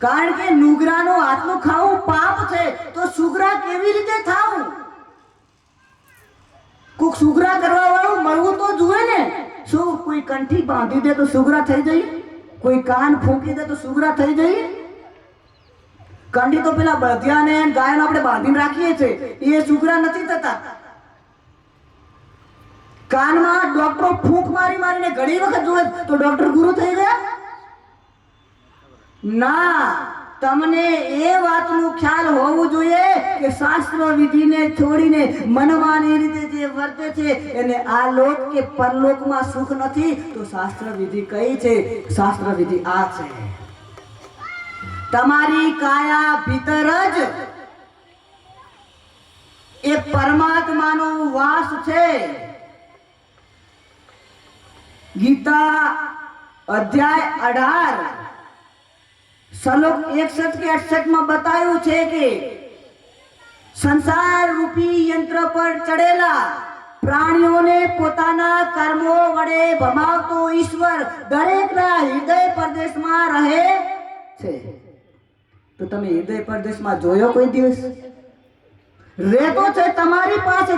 કારણ કે નુગરાનો હાથનું ખાવું પાપ છે, તો સુગરા કેવી રીતે થાવું? કોક સુગરા કરવા વાળું મળવું તો જુએ ને. શું કોઈ કંઠી બાંધી દે તો સુગરા થઈ જઈએ? કોઈ કાન ફૂંકી દે તો સુગરા થઈ જઈએ? કંઠી તો પેલા બળદિયાને ગાયને આપણે બાંધીને રાખીએ છીએ, એ સુગરા નથી થતા. કાનમાં ડોક્ટરો ફૂંક મારી મારીને ઘણી વખત જોવે તો ડોક્ટર ગુરુ થઈ ગયા ના. તમને એ વાતનો ખ્યાલ હોવું જોઈએ કે શાસ્ત્ર વિધિને છોડીને મનમાની રીતે જે વર્તે છે એને આ લોક કે પરલોકમાં સુખ નથી. તો શાસ્ત્ર વિધિ કઈ છે? શાસ્ત્ર વિધિ આ છે, તમારી કાયા ભીતર જ એ પરમાત્માનો વાસ છે. ગીતા અધ્યાય 18 શ્લોક 61 કે 68 માં બતાવ્યું છે કે સંસાર રૂપી યંત્ર પર ચડેલા પ્રાણીઓને પોતાના કર્મો વડે ભમાવતો ઈશ્વર દરેકના હૃદય પ્રદેશમાં રહે છે. તો તમે હૃદય પ્રદેશમાં જોયો કોઈ દિવસ? रहतो છે તમારી પાસે.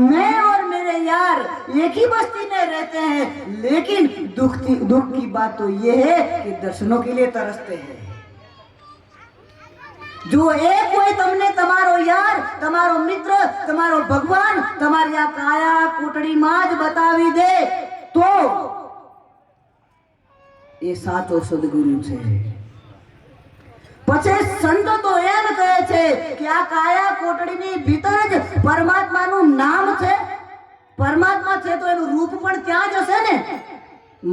मैं और मेरे यार एक ही बस्ती में रहते हैं, लेकिन दुख की बात तो ये है कि दर्शनों के लिए तरसते हैं. जो एक कोई તમને તમારો યાર, તમારો મિત્ર, તમારો ભગવાન તમારી આ કાયા કોટડીમાં જ બતાવી દે તો એ સાચો સદગુરુ છે. પછી સંતો તો એમ કહે છે કે આ કાયા કોટડીની ભીતર જ પરમાત્માનું નામ છે. પરમાત્મા છે તો એનું રૂપ પણ ત્યાં જ હશે ને.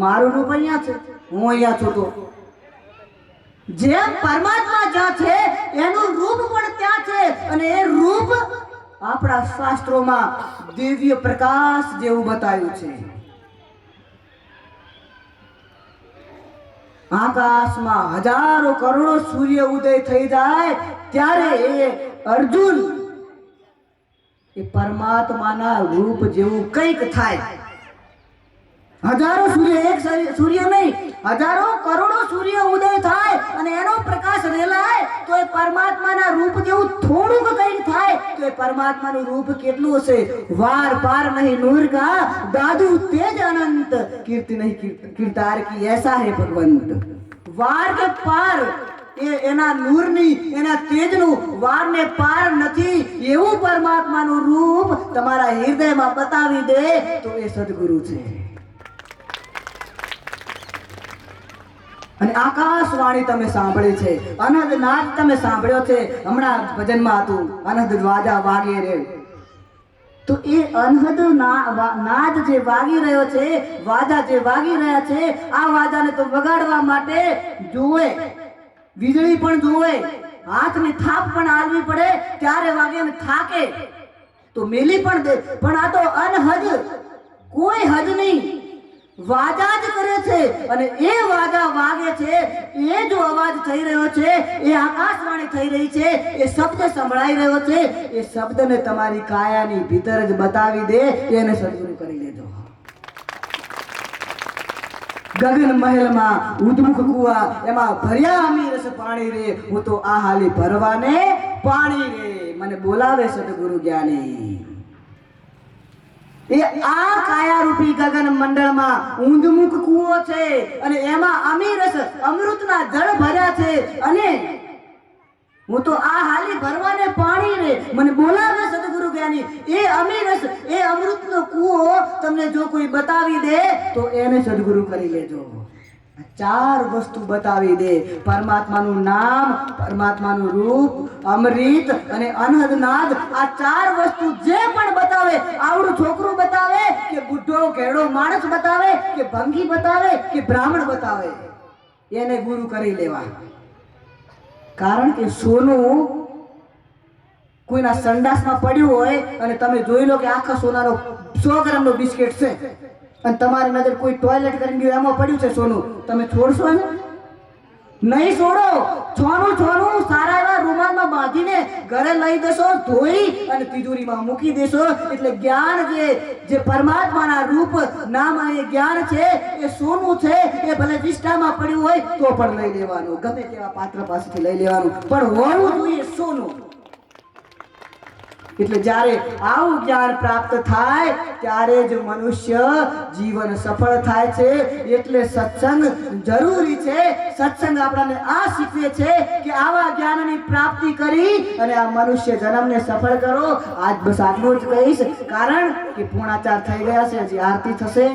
મારું રૂપ અહીંયા છે, હું અહીંયા છું. તો જેમ પરમાત્મા જ્યાં છે એનું રૂપ પણ ત્યાં છે, અને એ રૂપ આપણા શાસ્ત્રોમાં દિવ્ય પ્રકાશ જેવું બતાવ્યું છે. આકાશમાં હજારો કરોડો સૂર્ય ઉદય થઈ જાય ત્યારે એ અર્જુન એ પરમાત્માના રૂપ જેવું કંઈક થાય. હજારો સૂર્ય, એક સૂર્ય નહીં, હજારો કરોડો સૂર્ય ઉદય થાય અને એનો પ્રકાશ રેલાય તો એ પરમાત્માના રૂપ જેવું થોડુંક કંઈક થાય તો એ પરમાત્માનું રૂપ કેટલું હશે? વાર પાર નહીં નૂર કા દાદુ તેજ અનંત, કીર્તિ નહીં કીર્તાર કી એસા હે ભગવંત. વાર કે પાર એના નૂરની, એના તેજનું વાર ને પાર નથી. એવું પરમાત્માનું રૂપ તમારા હૃદયમાં બતાવી દે તો એ સદગુરુ છે. અને આકાશવાણી તમે સાંભળી છે, અનહદ નાદ તમે સાંભળ્યો છે. હમણાં ભજનમાં હતું અનહદ વાજા વાગે રે. તો એ અનહદ નાદ જે વાગી રહ્યો છે, વાજા જે વાગી રહ્યા છે, આ વાજાને તો વગાડવા માટે જોવે વીજળી પણ જોવે, હાથની થાપ પણ આલવી પડે, ત્યારે વાગે અને થાકે તો મેલી પણ દે. પણ આ તો અનહદ, કોઈ હદ નહીં, વાજા જ કરે છે. અને એ વાજા વાગે છે, એ જો અવાજ થઈ રહ્યો છે, એ આકાશવાણી થઈ રહી છે, એ શબ્દ સંભળાઈ રહ્યો છે, એ શબ્દને તમારી કાયાની ભીતર જ બતાવી દે, એને સદગુરુ કરી લેજો. ગગન મહેલમાં ઉદ્મુખ કુવા, એમાં ભર્યા અમી રસ પાણી રે, હું તો આ હાલી ભરવાને પાણી રે, મને બોલાવે સદગુરુ જ્ઞાની. એ આ કાયારૂપી ગગન મંડળમાં ઊંધમુખ કૂવો છે અને એમાં અમી રસ, અમૃતના જળ ભર્યા છે. અને હું તો આ હાલી ભરવાને પાણી રે, મને બોલાવે સદગુરુ જ્ઞાની. એ અમી રસ, એ અમૃતનો કૂવો તમને જો કોઈ બતાવી દે તો એને સદગુરુ કરી લેજો. ચાર વસ્તુ બતાવી દે: પરમાત્માનું નામ, પરમાત્માનું રૂપ, અમૃત અને અનહદ નાદ. આ ચાર વસ્તુ જે પણ બતાવે, આવડું છોકરું બતાવે કે બુઢો ઘેડો માણસ બતાવે કે ભંગી બતાવે કે બ્રાહ્મણ બતાવે, એને ગુરુ કરી લેવા. કારણ કે સોનું કોઈના સંડાસમાં પડ્યું હોય અને તમે જોઈ લો કે આખા સોનાનો 100 ગ્રામનો બિસ્કિટ છે અને તમારી નજર કોઈ ટોયલેટ કરીને ગયું એમાં પડ્યું છે સોનું, તમે છોડશો ને? નહીં છોડો. છોનું સારા એવા રૂમાલમાં બાંધીને ઘરે લઈ દેશો, ધોઈ અને તિજોરીમાં મૂકી દેશો. એટલે જ્ઞાન જે પરમાત્માના રૂપ નામ અને જ્ઞાન છે એ સોનું છે. એ ભલે વિષ્ઠામાં પડ્યું હોય તો પણ લઈ લેવાનું, ગમે તેવા પાત્ર પાસેથી લઈ લેવાનું, પણ હોવું જોઈએ સોનું. એટલે જ્યારે આવું જ્ઞાન પ્રાપ્ત થાય ત્યારે જ મનુષ્ય જીવન સફળ થાય છે. એટલે સત્સંગ જરૂરી છે. સત્સંગ આપણને આ શીખવે છે કે આવા જ્ઞાનની પ્રાપ્તિ કરી અને આ મનુષ્ય જન્મને સફળ કરો. આજ બસ આટલું જ કહીશ, કારણ કે 4:30 થઈ ગયા છે, હજી આરતી થશે.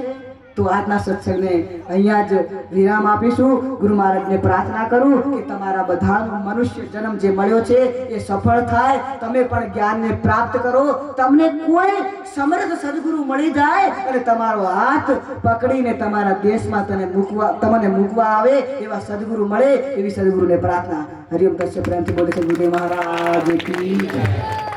તો આજના સત્સંગને અહીંયા જ વિરામ આપીશું. ગુરુ મહારાજને પ્રાર્થના કરું કે તમારા બધાનો મનુષ્ય જન્મ જે મળ્યો છે એ સફળ થાય. તમે પણ જ્ઞાનને પ્રાપ્ત કરો. તમને કોઈ સમર્થ સદગુરુ મળી જાય અને તમારો હાથ પકડીને તમારા દેશમાં તમને મૂકવા આવે એવા સદગુરુ મળે, એવી સદગુરુને પ્રાર્થના. હરિઓમ. દર્શક પ્રેમથી બોલે છે ગુરુદેવ મહારાજ કી જય.